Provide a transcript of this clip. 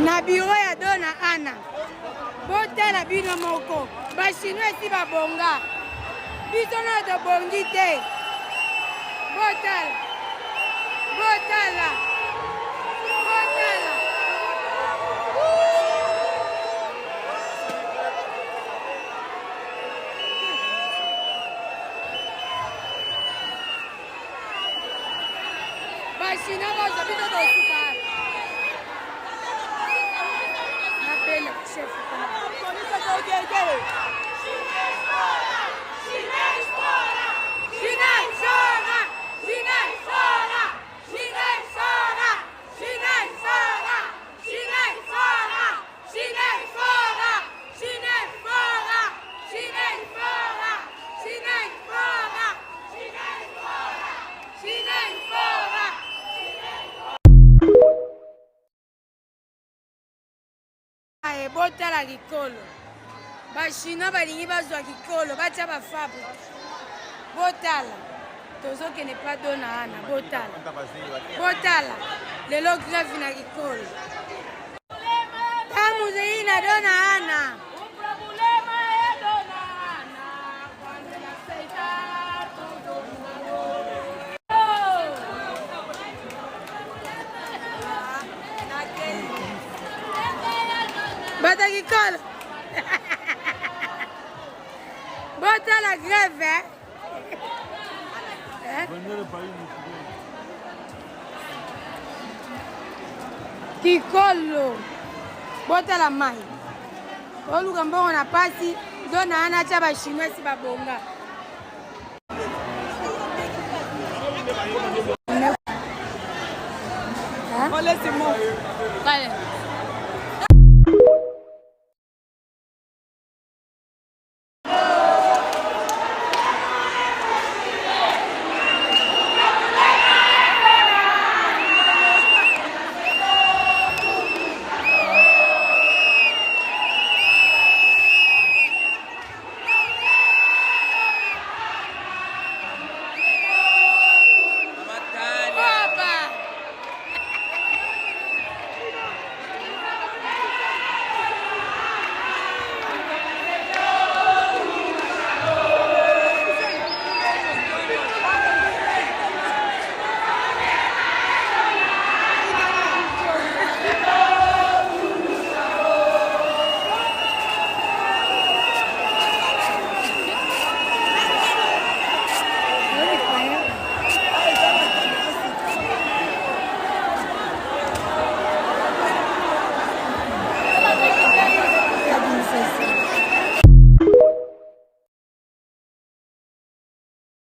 na biro ya Dona Ana botala bino moko bachinois esi babonga biso na tobongi te botala botala botala bachinois baza biso tosuka napele chef botala likolo bachinois balingi bazwa likolo batia bafabrike botala tozokende pa Dona Ana botala botala lelo grave na likolo tamuzei na Dona Ana bata likolo botala greve kikolo botala mai oluka mbongo na pasi Dona Ana atia bachinois esi babonga Laissez-moi.